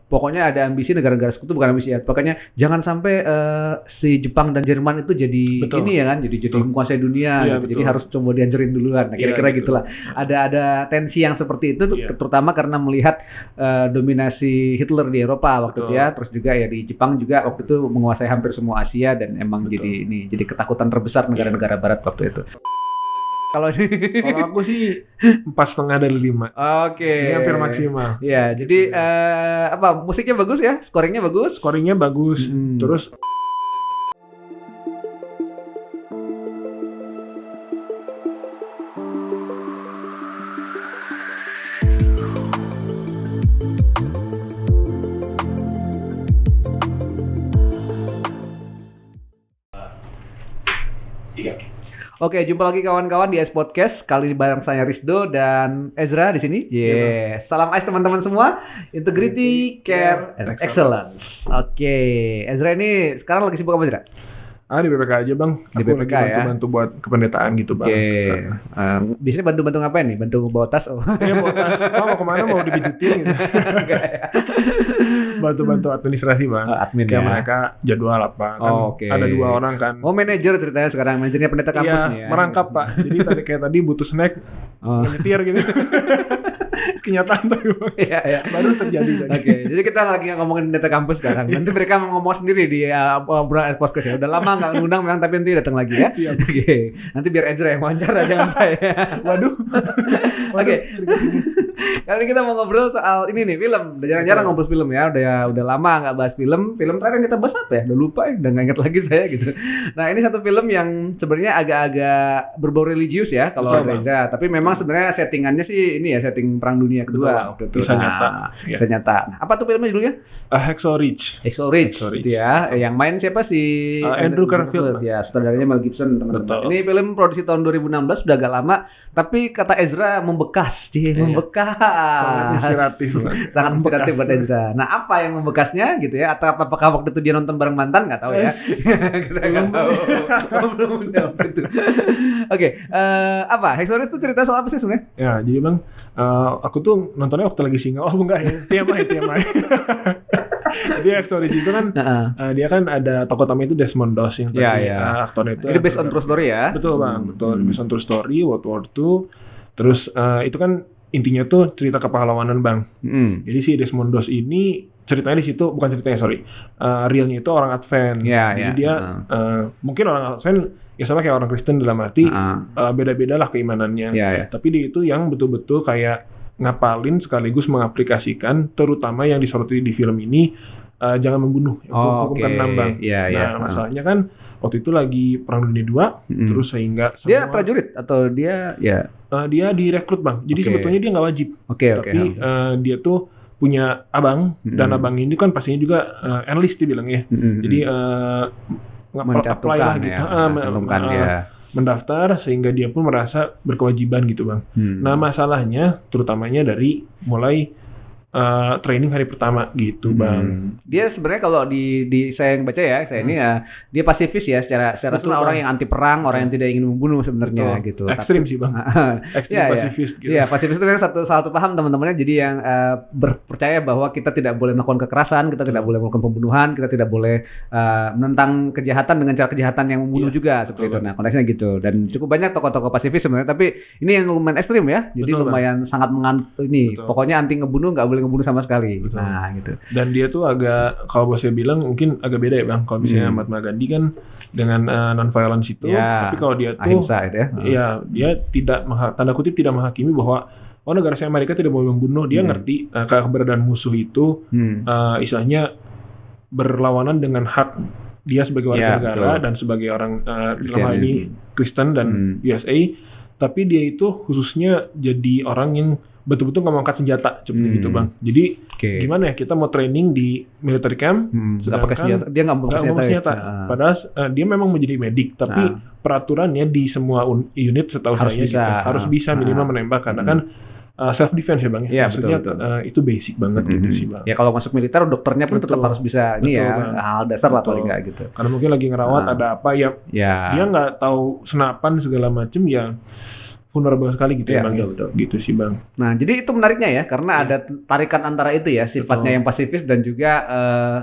pokoknya ada ambisi negara-negara sekutu, bukan ambisi ya. Pokoknya jangan sampai si Jepang dan Jerman itu jadi Betul. ini ya kan, jadi menguasai dunia. Iya, gitu. Jadi betul. harus coba dihancurin duluan. Nah, kira-kira Iya, gitulah. Ada tensi yang seperti itu, Iya. terutama karena melihat dominasi Hitler di Eropa waktu Betul. itu ya. Terus juga ya di Jepang juga waktu itu menguasai hampir semua Asia dan emang Betul. jadi ketakutan terbesar negara-negara Barat waktu itu. Kalau aku sih 4,5 dari 5. Oke. Ini hampir maksimal. Ya, jadi musiknya bagus ya, scoringnya bagus. Scoringnya bagus. Terus Oke, jumpa lagi kawan-kawan di Ice Podcast. Kali ini bareng saya Rizdo dan Ezra di sini. Yes. Salam Ice teman-teman semua. Integrity, Care, and Excellence. Oke, Ezra ini sekarang lagi sibuk apa, Ezra? di BPK aja bang. Di BPK ya? Bantu buat kependetaan gitu bang. Oke. Biasanya bantu-bantu ngapain nih? Bantu bawa tas? Oh. Iya bawa tas. Mau kemana mau dipijitin gitu. Bantu-bantu administrasi bang. Admin kayak ya. mereka jadwal apa kan. Oke. Ada 2 orang kan. Oh, manajer ceritanya sekarang. Manajernya pendeta kampus Iya, nih ya. merangkap pak. Jadi tadi butuh snack. Nyetir gitu. Kenyataan tuh bang. Iya. Baru terjadi tadi. Oke, jadi kita lagi ngomongin pendeta kampus sekarang. Nanti mereka mau ngomong sendiri di obrolan podcast ya. Udah lama nggak ngundang memang, tapi nanti datang lagi ya. Iya. Oke. Nanti biar Ezra yang wawancara, jangan saya. Waduh. Oke. Kali ini kita mau ngobrol soal ini nih, film. Udah jarang-jarang ngobrol film ya. Udah lama nggak bahas film. Film terakhir yang kita bahas apa ya? Udah lupa ya. Udah nggak inget lagi saya gitu. Nah, ini satu film yang sebenarnya agak-agak berbau religius ya kalau Reza. Tapi memang sebenarnya settingannya sih ini ya, setting Perang Dunia Kedua waktu itu. Kisah nyata. Kisah nyata. Nah, apa tuh filmnya judulnya? Hacksaw Ridge. Hacksaw Ridge gitu ya. Yang main siapa sih? Andrew Garfield. Ya, sutradaranya Mel Gibson, teman-teman. Ini film produksi tahun 2016, sudah agak lama, tapi kata Ezra membekas. Membekas. Sangat inspiratif. Sangat inspiratif buat Ezra. Nah, apa yang membekasnya gitu ya? Atau apakah waktu itu dia nonton bareng mantan? Nggak tahu ya. Kita nggak tahu. Belum jawab itu. Oke, apa? Hacksaw Ridge itu cerita soal apa sih sebenarnya? Ya, jadi bang, aku tuh nontonnya waktu lagi single. Oh enggak ya, TMI. Jadi Hacksaw Ridge itu kan, dia kan ada tokoh utama itu Desmond Doss yang tadi aktornya itu. Ini based on true story ya? Betul bang, betul. Based on true story, World War II. Terus itu kan intinya tuh cerita kepahlawanan bang. Jadi si Desmond Doss ini ceritanya di situ, bukan ceritanya realnya itu orang Advent. Jadi dia mungkin orang Advent ya sama kayak orang Kristen dalam arti beda-beda lah keimanannya. Tapi dia itu yang betul-betul kayak ngapalin sekaligus mengaplikasikan, terutama yang disoroti di film ini, jangan membunuh, hukum ke-6 bang. Masalahnya kan waktu itu lagi Perang Dunia II, terus sehingga semua, dia prajurit atau dia dia direkrut bang. Jadi sebetulnya dia nggak wajib. Tapi dia tuh punya abang, dan abang ini kan pastinya juga enlist dia bilang ya. Jadi apply lah gitu. Mendaftar sehingga dia pun merasa berkewajiban gitu bang. Nah masalahnya terutamanya dari mulai training hari pertama gitu bang. Dia sebenarnya kalau di saya yang baca ya, saya ini ya dia pasifis ya secara orang yang anti perang, orang yang tidak ingin membunuh sebenarnya gitu. Ekstrim sih bang. Ekstrim pasifis gitu. Iya, pasifis itu kan satu paham teman-temannya, jadi yang percaya bahwa kita tidak boleh melakukan kekerasan, kita tidak boleh melakukan pembunuhan, kita tidak boleh menentang kejahatan dengan cara kejahatan yang membunuh juga seperti itu. Nah, konteksnya gitu. Dan cukup banyak tokoh-tokoh pasifis sebenarnya, tapi ini yang lumayan ekstrim ya. Jadi lumayan sangat pokoknya anti ngebunuh, nggak boleh ngebunuh sama sekali. Betul. Nah, gitu. Dan dia tuh agak, kalau bos saya bilang mungkin agak beda ya bang. Kalau misalnya Mahatma Gandhi kan dengan non-violence itu, tapi kalau dia tuh ahimsa itu ya, dia tidak tanda kutip tidak menghakimi bahwa negara saya Amerika tidak boleh membunuh. Dia ngerti keberadaan musuh itu istilahnya berlawanan dengan hak dia sebagai warga negara dan sebagai orang dalam hal ini Kristen dan USA. Tapi dia itu khususnya jadi orang yang betul-betul nggak mau angkat senjata seperti gitu bang. Jadi gimana ya, kita mau training di military camp, sedangkan dia nggak mau senjata. Padahal dia memang menjadi medik, tapi peraturannya di semua unit setahu saya gitu, harus bisa minimal menembak karena kan self defense ya bang. Ya, maksudnya betul. Itu basic banget gitu sih bang. Ya kalau masuk militer dokternya pun tetap harus bisa hal dasar lah paling nggak gitu. Karena mungkin lagi ngerawat ada apa ya. Dia nggak tahu senapan segala macem ya. vulnerable sekali gitu ya Bang. Iya, betul. Gitu sih Bang. Nah, jadi itu menariknya ya, karena ada tarikan antara itu ya, sifatnya yang pasifis dan juga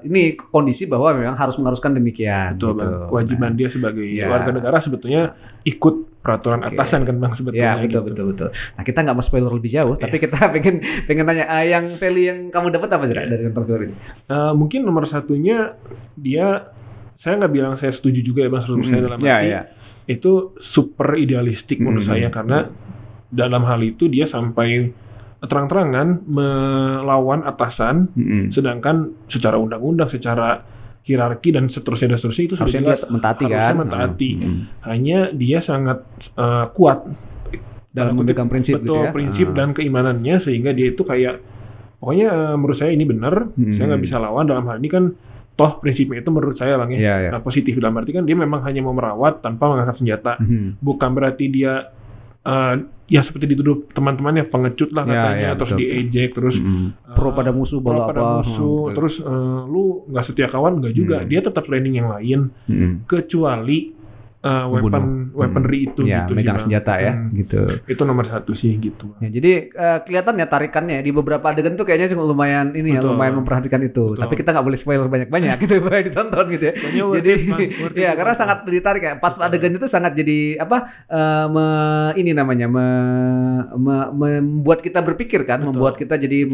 ini kondisi bahwa memang harus mengharuskan demikian. Betul gitu. Bang. Kewajiban dia sebagai warga negara sebetulnya ikut peraturan atasan kan Bang sebetulnya. Ya, betul. Nah, kita nggak mau spoiler lebih jauh, tapi kita pengen nanya yang value yang kamu dapat apa dari nonton film ini? Mungkin nomor satunya dia, saya nggak bilang saya setuju juga ya Bang 100% dalam arti itu super idealistik menurut saya, karena dalam hal itu dia sampai terang-terangan melawan atasan, sedangkan secara undang-undang, secara hierarki dan seterusnya itu sudah jelas harusnya mentaati. Hanya dia sangat kuat dalam memegang prinsip, prinsip dan keimanannya, sehingga dia itu kayak pokoknya menurut saya ini benar, saya nggak bisa lawan. Dalam hal ini kan toh prinsipnya itu menurut saya Bang nah, positif, dalam arti kan dia memang hanya mau merawat tanpa mengangkat senjata. Bukan berarti dia ya seperti dituduh teman-temannya pengecut lah katanya, terus diejek, terus pro pada musuh, terus lu nggak setia kawan, nggak juga. Dia tetap planning yang lain, kecuali weaponry itu gitu, megang senjata gitu. Itu nomor satu sih gitu. Ya, jadi kelihatan ya tarikannya di beberapa adegan tuh kayaknya lumayan ini lumayan memperhatikan itu. Tapi kita nggak boleh spoiler banyak-banyak gitu supaya ditonton gitu ya. Jadi ya karena sangat ditarik ya. Pas adegan itu sangat jadi membuat kita berpikir kan, membuat kita jadi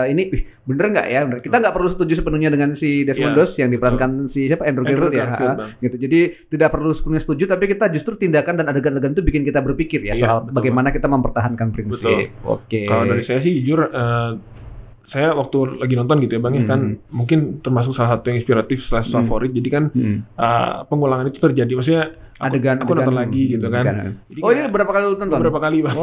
ini bener nggak ya? Kita nggak perlu setuju sepenuhnya dengan si Desmond Doss yang diperankan si siapa Andrew Garfield gitu. Jadi tidak perlu sepenuhnya setuju, tapi kita justru tindakan dan adegan-adegan itu bikin kita berpikir ya soal bagaimana kita mempertahankan prinsip. Oke. Kalau dari saya sih jujur, saya waktu lagi nonton gitu ya Bang, kan mungkin termasuk salah satu yang inspiratif / favorit. Jadi kan pengulangan itu terjadi, maksudnya aku nonton lagi gitu kan. Jadi ini berapa kali lu nonton? Beberapa kali Bang.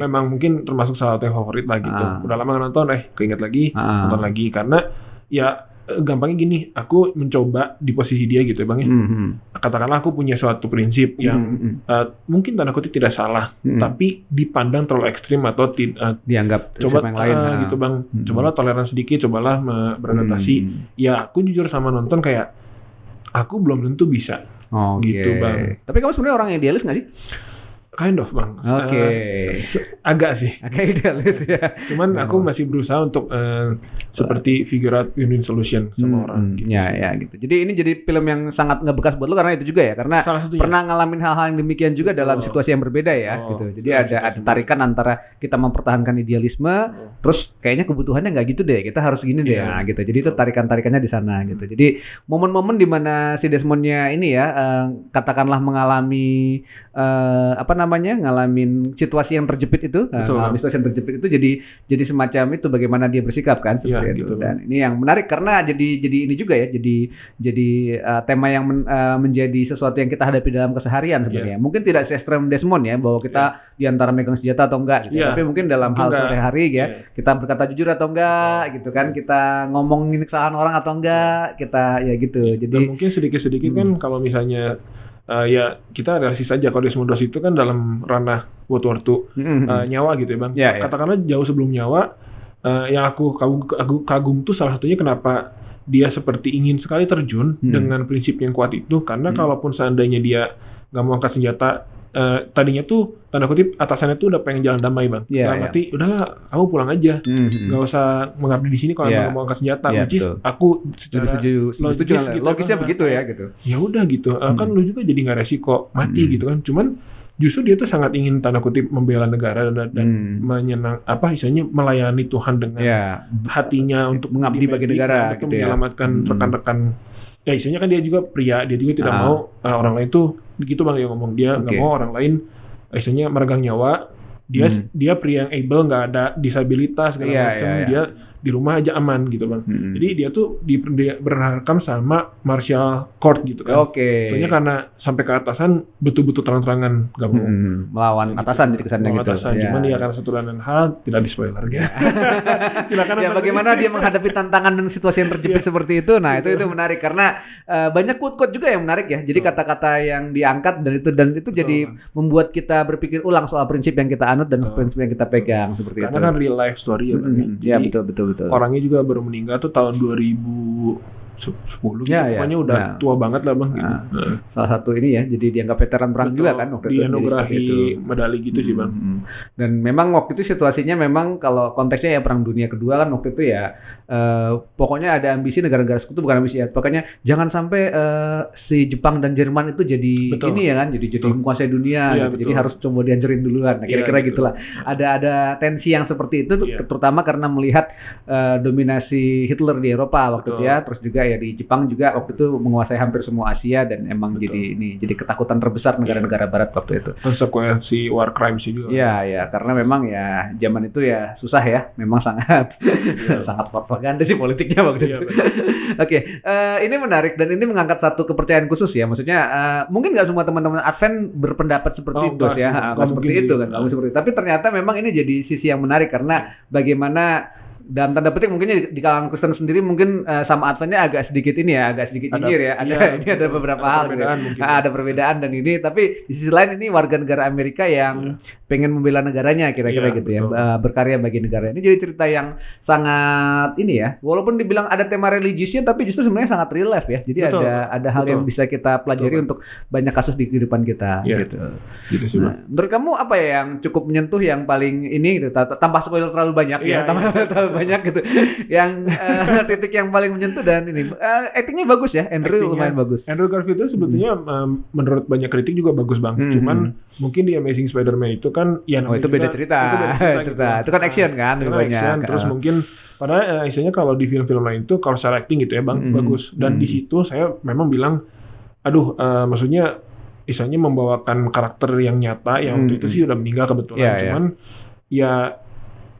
Memang mungkin termasuk salah satu yang favorit lah gitu. Udah lama nggak nonton, keinget lagi, nonton lagi, karena ya gampangnya gini, aku mencoba di posisi dia gitu ya Bang ya. Katakanlah aku punya suatu prinsip yang mungkin tanda kutip tidak salah, tapi dipandang terlalu ekstrim atau dianggap coba yang lain gitu Bang. Cobalah toleran sedikit, cobalah beradaptasi. Ya aku jujur sama nonton kayak aku belum tentu bisa. Gitu Bang. Tapi kamu sebenarnya orang yang idealis nggak sih? Kind of Bang. Agak sih. Agak idealis ya. Cuman aku masih berusaha untuk seperti figure out win-win solution sama orang. Gitu. Ya gitu. Jadi ini jadi film yang sangat ngebekas buat lu karena itu juga ya. Karena pernah ngalamin hal-hal yang demikian juga dalam situasi yang berbeda ya. Gitu. Jadi ada tarikan antara kita mempertahankan idealisme, terus kayaknya kebutuhannya nggak gitu deh. Kita harus gini deh. Nah, gitu. Jadi itu tarikan-tarikannya di sana gitu. Jadi momen-momen di mana si Desmondnya ini ya katakanlah mengalami ngalamin situasi yang terjepit itu, situasi yang terjepit itu jadi semacam itu bagaimana dia bersikap kan seperti itu. Dan ini yang menarik karena jadi ini juga ya, jadi tema yang menjadi sesuatu yang kita hadapi dalam keseharian sebenarnya. Mungkin tidak se-ekstrem Desmond ya, bahwa kita diantara megang senjata atau enggak gitu. Tapi mungkin dalam hal sehari-hari ya, kita berkata jujur atau enggak gitu kan, kita ngomongin kesalahan orang atau enggak, kita ya gitu. Jadi dan mungkin sedikit-sedikit kan kalau misalnya ya kita realistis saja kalau Desmond Doss itu kan dalam ranah World War II nyawa gitu ya Bang. Katakanlah jauh sebelum nyawa, yang aku kagum tuh salah satunya kenapa dia seperti ingin sekali terjun dengan prinsip yang kuat itu, karena kalaupun seandainya dia nggak mau angkat senjata, tadinya tuh tanda kutip atasannya tuh udah pengen jalan damai Bang. Berarti udahlah kamu pulang aja, nggak usah mengabdi di sini kalau nggak mau angkat senjata. Aku secara logisnya begitu ya gitu. Ya udah gitu, kan lu juga jadi nggak resiko mati gitu kan. Cuman justru dia tuh sangat ingin tanda kutip membela negara dan istilahnya melayani Tuhan dengan hatinya untuk mengabdi bagi negara gitu, menyelamatkan rekan-rekan. Ya istilahnya kan dia juga pria, dia juga tidak mau orang lain tuh begitu Bang yang ngomong, dia nggak mau orang lain istilahnya meregang nyawa. Dia pria yang able, nggak ada disabilitas segala macam, dia di rumah aja aman gitu Bang. Jadi dia tuh berhakam sama martial court gitu kan. Soalnya karena sampai ke atasan betul-betul terang-terangan nggak mau melawan atasan, jadi kesannya gitu. Cuman ya karena satu dan hal tidak di spoiler ya. Silakan ya bagaimana dia menghadapi tantangan dan situasi yang terjepit seperti itu. Nah itu menarik karena banyak quote-quote juga yang menarik ya. Jadi kata-kata yang diangkat dan itu jadi membuat kita berpikir ulang soal prinsip yang kita anut dan prinsip yang kita pegang seperti itu. Karena kan real life story ya Bang. Ya betul. Orangnya juga baru meninggal tuh tahun 2000 10 gitu. Pokoknya udah tua banget lah bang. Gitu. Salah satu ini ya, jadi dianggap veteran perang juga kan waktu itu. Dianugerahi medali gitu sih bang. Dan memang waktu itu situasinya memang kalau konteksnya ya Perang Dunia Kedua kan waktu itu ya, pokoknya ada ambisi negara-negara sekutu, bukan ambisi ya, pokoknya jangan sampai si Jepang dan Jerman itu jadi ini ya kan, jadi menguasai dunia, gitu. Jadi harus coba dihancurin duluan. Nah, kira-kira gitulah. Ada tensi yang seperti itu, terutama karena melihat dominasi Hitler di Eropa waktu itu ya, terus juga ya di Jepang juga waktu itu menguasai hampir semua Asia dan emang jadi ketakutan terbesar negara-negara Barat waktu itu. Konsekuensi war crimes juga. Iya, karena memang ya zaman itu ya susah ya, memang sangat sangat propaganda sih politiknya waktu itu. Oke, ini menarik dan ini mengangkat satu kepercayaan khusus ya, maksudnya mungkin nggak semua teman-teman Advent berpendapat seperti itu ya, nggak seperti itu kan, seperti itu. Tapi ternyata memang ini jadi sisi yang menarik karena bagaimana dalam tanda petik mungkin di kalangan Kristen sendiri mungkin sama Adventnya agak sedikit ini ya, agak sedikit nyinyir ya. Ada beberapa hal gitu. Ada perbedaan dan ini, tapi di sisi lain ini warga negara Amerika yang pengen membela negaranya kira-kira gitu ya, berkarya bagi negara. Ini jadi cerita yang sangat ini ya, walaupun dibilang ada tema religiusnya tapi justru sebenarnya sangat real life ya. Jadi ada hal yang bisa kita pelajari untuk banyak kasus di kehidupan kita gitu. Nah, menurut kamu apa ya yang cukup menyentuh, yang paling ini gitu, tanpa spoiler terlalu banyak tanpa terlalu banyak gitu, yang titik yang paling menyentuh dan ini actingnya bagus ya, Andrew lumayan bagus. Andrew Garfield itu sebetulnya menurut banyak kritik juga bagus bang, cuman mungkin di Amazing Spider-Man itu kan ya itu beda cerita. Itu kan action kan, lebih banyak. Terus mungkin padahal istilahnya kalau di film-film lain itu kalau secara acting gitu ya bang bagus, dan di situ saya memang bilang maksudnya istilahnya membawakan karakter yang nyata yang waktu itu sih udah meninggal kebetulan, cuman ya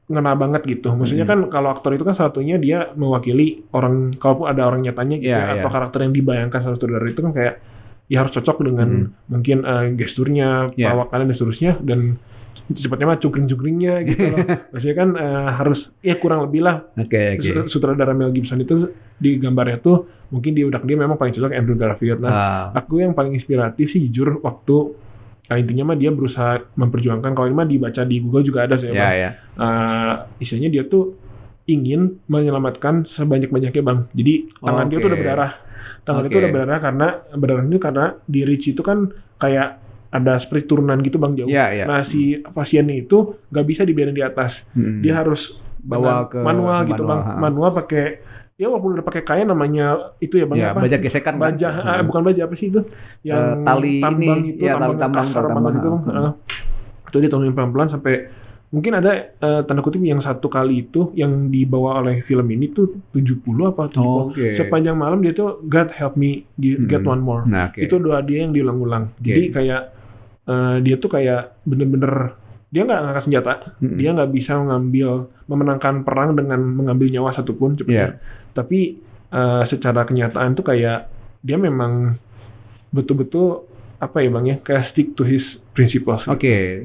ngena banget gitu. Maksudnya kan kalau aktor itu kan satunya dia mewakili orang, kalaupun ada orang nyatanya gitu atau karakter yang dibayangkan sama saudara itu kan kayak ya harus cocok dengan mungkin gesturnya, perawakannya dan seterusnya, dan cepatnya mah cungkring-cungkringnya gitu loh. Maksudnya kan harus ya kurang lebih lah. Sutradara Mel Gibson itu di gambarnya tuh mungkin di udah dia memang paling cocok Andrew Garfield. Nah, aku yang paling inspiratif sih jujur waktu intinya mah dia berusaha memperjuangkan, kalau ini mah dibaca di Google juga ada sih istilahnya dia tuh ingin menyelamatkan sebanyak-banyaknya bang. Jadi tangan dia tuh udah berdarah. Tangan itu udah berdarah karena di Rich itu kan kayak ada seperti turunan gitu bang jauh. Nah si pasiennya itu nggak bisa dibiarin di atas. Dia harus bawa ke manual gitu bang. Manual pakai ya walaupun udah pakai kain namanya itu ya bang apa? Baja gesekan. Bukan baja apa sih itu? Yang tali tambang ini, itu tambang banget gitu bang. Itu diturunin pelan-pelan sampai mungkin ada tanda kutip yang satu kali itu yang dibawa oleh film ini tuh 70 apa 70. Sepanjang malam dia tuh God help me get one more. Itu doa dia yang diulang-ulang. Jadi kayak dia tuh kayak bener-bener dia nggak ngangkat senjata, dia nggak bisa memenangkan perang dengan mengambil nyawa satupun cepetnya. Tapi secara kenyataan tuh kayak dia memang betul-betul apa ya bang ya, kayak stick to his principles.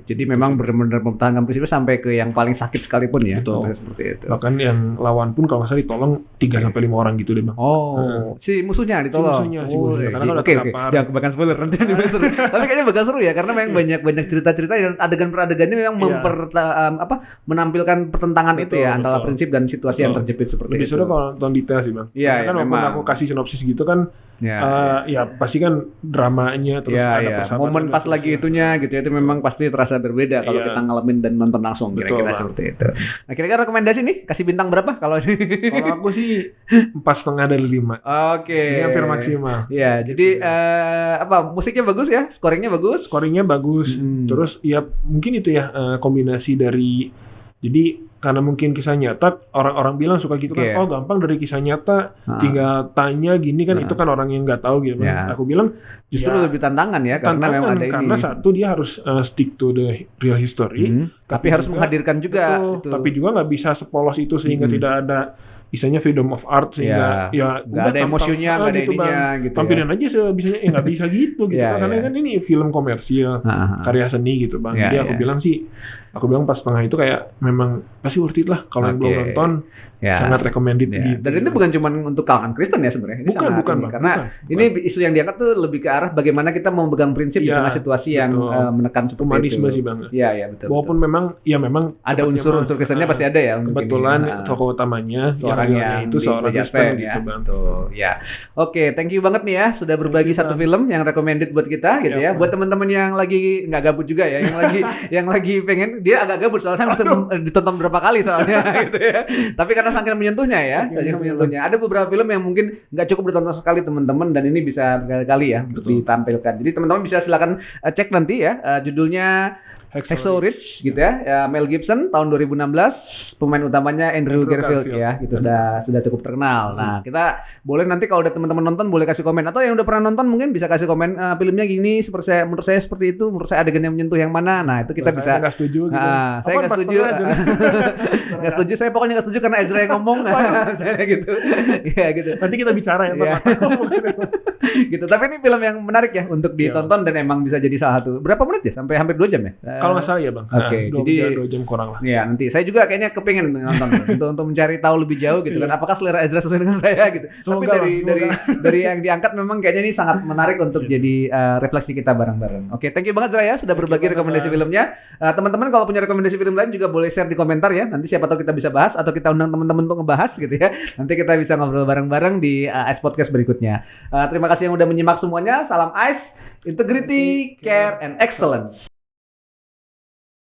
Jadi memang benar-benar mempertahankan prinsip sampai ke yang paling sakit sekalipun ya. Betul. Seperti itu. Bahkan yang lawan pun kalau nggak salah ditolong 3-5 orang gitu deh bang. Si musuhnya ditolong. Si musuhnya. Karena kalau terkapar. Jangan kebanyakan spoiler nanti seru. Tapi kayaknya bakal seru ya, karena memang banyak cerita-cerita dan adegan per adegannya memang menampilkan pertentangan itu ya antara prinsip dan situasi yang terjepit seperti itu. Lebih seru kalau nonton detail sih bang. Kan walaupun aku kasih sinopsis gitu kan. Ya pasti kan dramanya terus ada persahabatan. Momen pas lagi itunya gitu ya, itu memang pasti terasa berbeda kalau kita ngalamin dan nonton langsung, kira-kira seperti itu. Nah, kira-kira rekomendasi nih, kasih bintang berapa kalau kalau aku sih 4,5 dari 5. Ini hampir maksimal. Ya, jadi musiknya bagus ya, scoringnya bagus. Terus ya mungkin itu ya kombinasi dari, jadi karena mungkin kisah nyata, orang-orang bilang suka gitu kan, gampang dari kisah nyata, tinggal tanya gini kan, itu kan orang yang nggak tahu gitu. Aku bilang justru lebih tantangan ya, karena memang ada ini. Karena satu dia harus stick to the real history, tapi harus menghadirkan juga. Tapi juga nggak bisa sepolos itu sehingga tidak ada misalnya freedom of art, sehingga nggak ada emosinya, nggak ada ininya gitu. Tampilin aja sebisanya, nggak bisa gitu karena kan ini film komersial, karya seni gitu bang. Jadi aku bilang sih aku bilang pas setengah itu kayak memang pasti worth it lah kalau yang belum nonton. Sangat recommended gitu. Dan ini bukan cuma untuk kalangan Kristen ya sebenarnya. Ini bukan, karena ini isu yang diangkat tuh lebih ke arah bagaimana kita memegang prinsip di tengah situasi yang menekan seperti humanisme itu. sih Bang. Iya, betul. Walaupun memang ada unsur-unsur Kristennya pasti ada ya. Kebetulan tokoh utamanya seorang yang itu seorang Kristen gitu Bang. Tuh, ya. Oke, thank you banget nih ya sudah berbagi satu film yang recommended buat kita gitu ya. Buat teman-teman yang lagi nggak gabut juga ya, yang lagi pengen, dia agak gabut soalnya ditonton berapa kali soalnya gitu ya. Tapi karena saking menyentuhnya ya, ada beberapa film yang mungkin nggak cukup ditonton sekali teman-teman dan ini bisa berkali-kali ya untuk ditampilkan. Jadi teman-teman bisa silakan cek nanti ya, judulnya Hacksaw Ridge gitu ya, Mel Gibson tahun 2016, pemain utamanya Andrew Garfield ya, gitu sudah cukup terkenal. Nah, kita boleh nanti kalau udah teman-teman nonton boleh kasih komen, atau yang udah pernah nonton mungkin bisa kasih komen filmnya gini, menurut saya seperti itu, menurut saya adegan yang menyentuh yang mana. Nah, itu kita bisa. Saya nggak setuju gitu. Saya nggak setuju. Nggak setuju, saya pokoknya nggak setuju karena Ezra yang ngomong. Saya gitu. Iya gitu. Nanti kita bicara ya. Gitu. Tapi ini film yang menarik ya untuk ditonton dan emang bisa jadi salah satu. Berapa menit ya? Sampai hampir 2 jam ya? Kalau nggak salah ya Bang. Oke, jadi 2 jam kurang lah. Ya nanti saya juga kayaknya kepingin nonton untuk mencari tahu lebih jauh gitu kan. Apakah selera Ezra sesuai dengan saya gitu. Semoga tapi dari yang diangkat memang kayaknya ini sangat menarik untuk jadi refleksi kita bareng-bareng. Oke, thank you banget Zraya sudah berbagi rekomendasi filmnya. Teman-teman kalau punya rekomendasi film lain juga boleh share di komentar ya. Nanti siapa tahu kita bisa bahas atau kita undang teman-teman untuk ngebahas gitu ya. Nanti kita bisa ngobrol bareng-bareng di Ice Podcast berikutnya. Terima kasih yang udah menyimak semuanya. Salam Ice, Integrity, Care, and Excellence.